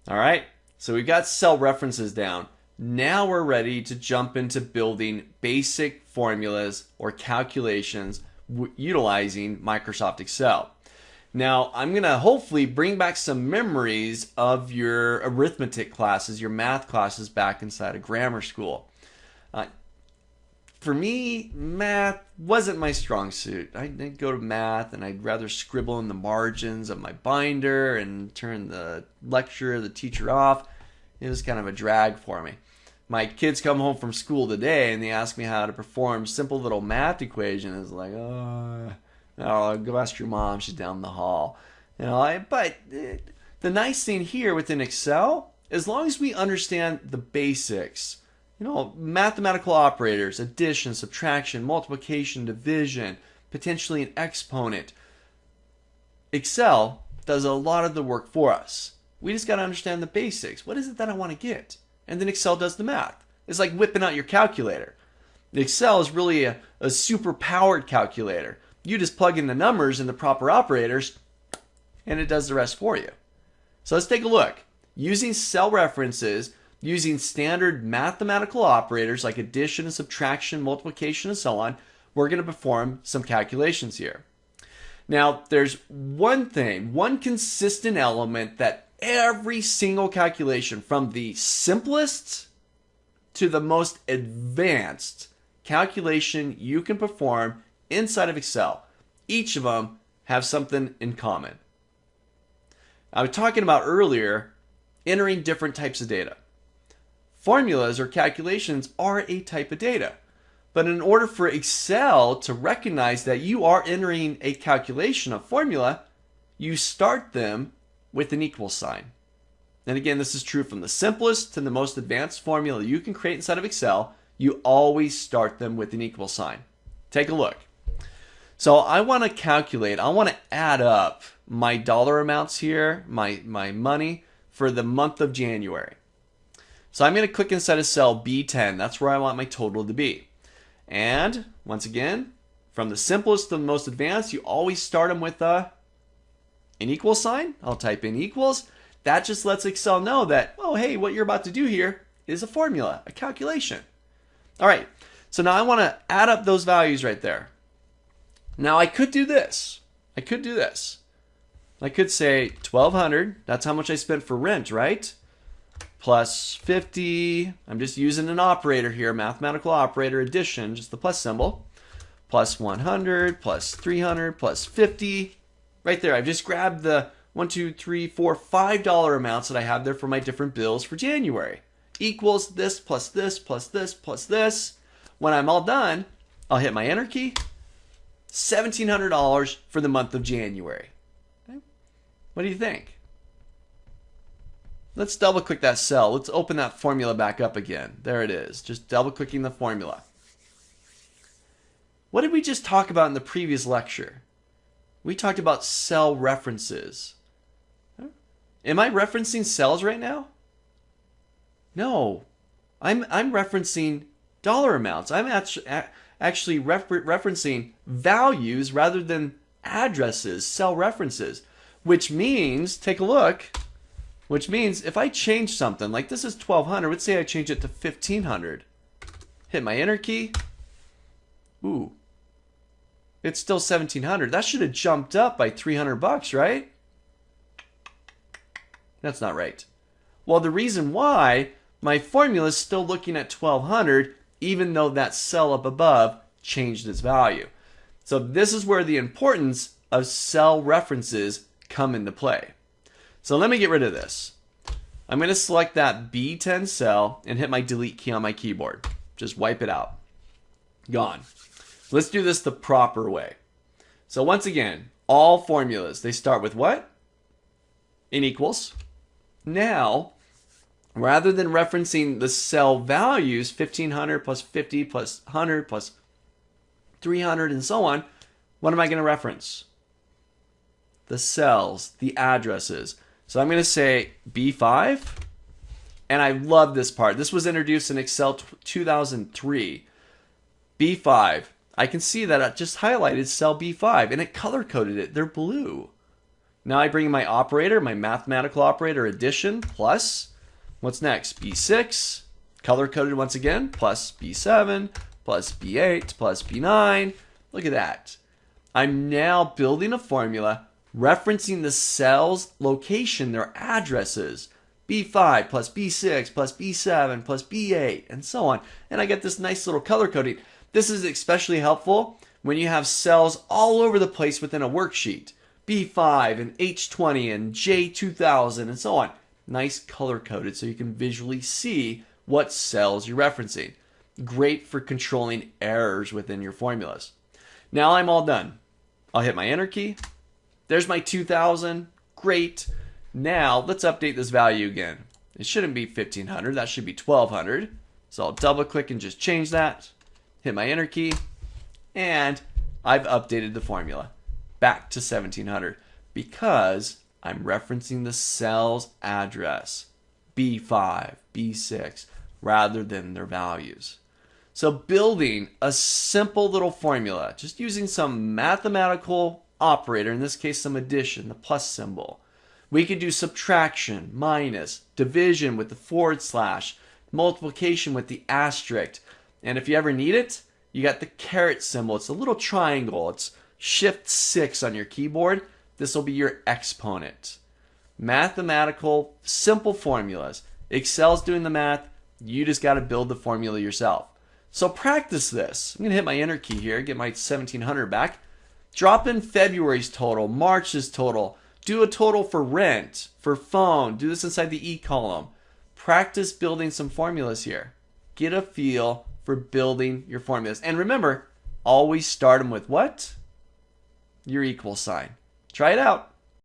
All right, so we've got cell references down. Now we're ready to jump into building basic formulas or calculations utilizing Microsoft Excel. Now, I'm going to hopefully bring back some memories of your arithmetic classes, your math classes back inside of grammar school. For me, math wasn't my strong suit. I'd go to math and I'd rather scribble in the margins of my binder and turn the lecturer, the teacher off. It was kind of a drag for me. My kids come home from school today and they ask me how to perform simple little math equations. It's like, oh, go ask your mom. She's down the hall. But the nice thing here within Excel, as long as we understand the basics, mathematical operators, addition, subtraction, multiplication, division, potentially an exponent. Excel does a lot of the work for us. We just got to understand the basics. What is it that I want to get? And then Excel does the math. It's like whipping out your calculator. Excel is really a super powered calculator. You just plug in the numbers and the proper operators, and it does the rest for you. So let's take a look. Using cell references, using standard mathematical operators like addition and subtraction, multiplication, and so on, we're going to perform some calculations here. Now, there's one consistent element that every single calculation, from the simplest to the most advanced calculation you can perform inside of Excel, each of them have something in common. I was talking about earlier entering different types of data. Formulas or calculations are a type of data. But in order for Excel to recognize that you are entering a calculation, a formula, you start them with an equal sign. And again, this is true from the simplest to the most advanced formula you can create inside of Excel. You always start them with an equal sign. Take a look. So I want to calculate, I want to add up my dollar amounts here, my money for the month of January. So I'm going to click inside of cell B10. That's where I want my total to be. And once again, from the simplest to the most advanced, you always start them with an equal sign. I'll type in equals. That just lets Excel know that, oh, hey, what you're about to do here is a formula, a calculation. All right, so now I want to add up those values right there. Now I could do this. I could say 1,200. That's how much I spent for rent, right? Plus 50, I'm just using an operator here, mathematical operator, addition, just the plus symbol. Plus 100, plus 300, plus 50. Right there, I've just grabbed the $1, $2, $3, $4, $5 amounts that I have there for my different bills for January. Equals this, plus this, plus this, plus this. When I'm all done, I'll hit my enter key. $1,700 for the month of January. Okay. What do you think? Let's double click that cell. Let's open that formula back up again. There it is. Just double clicking the formula. What did we just talk about in the previous lecture? We talked about cell references. Am I referencing cells right now? No. I'm referencing dollar amounts. I'm actually referencing values rather than addresses, cell references. Which means, take a look. Which means if I change something, like this is 1,200, let's say I change it to 1,500. Hit my enter key. Ooh. It's still 1,700. That should have jumped up by $300, right? That's not right. Well, the reason why, my formula is still looking at 1,200, even though that cell up above changed its value. So this is where the importance of cell references come into play. So let me get rid of this. I'm going to select that B10 cell and hit my delete key on my keyboard. Just wipe it out. Gone. Let's do this the proper way. So once again, all formulas, they start with what? An equals. Now, rather than referencing the cell values, 1,500 plus 50 plus 100 plus 300 and so on, what am I going to reference? The cells, the addresses. So I'm going to say B5, and I love this part. This was introduced in Excel 2003. B5. I can see that I just highlighted cell B5, and it color-coded it. They're blue. Now I bring in my operator, my mathematical operator, addition, plus, what's next? B6, color-coded once again, plus B7, plus B8, plus B9. Look at that. I'm now building a formula referencing the cell's location, their addresses. B5 plus B6 plus B7 plus B8 and so on. And I get this nice little color coding. This is especially helpful when you have cells all over the place within a worksheet. B5 and H20 and J2000 and so on. Nice color coded so you can visually see what cells you're referencing. Great for controlling errors within your formulas. Now I'm all done. I'll hit my enter key. There's my 2000. Great. Now let's update this value again. It shouldn't be 1500. That should be 1200. So I'll double click and just change that. Hit my enter key. And I've updated the formula back to 1700 because I'm referencing the cell's address, B5, B6, rather than their values. So building a simple little formula, just using some mathematical operator, in this case some addition, the plus symbol. We could do subtraction, minus, division with the forward slash, multiplication with the asterisk. And if you ever need it, you got the caret symbol. It's a little triangle. It's Shift 6 on your keyboard. This will be your exponent. Mathematical, simple formulas. Excel's doing the math. You just got to build the formula yourself. So practice this. I'm going to hit my enter key here, get my 1700 back. Drop in February's total, March's total. Do a total for rent, for phone. Do this inside the E column. Practice building some formulas here. Get a feel for building your formulas. And remember, always start them with what? Your equal sign. Try it out.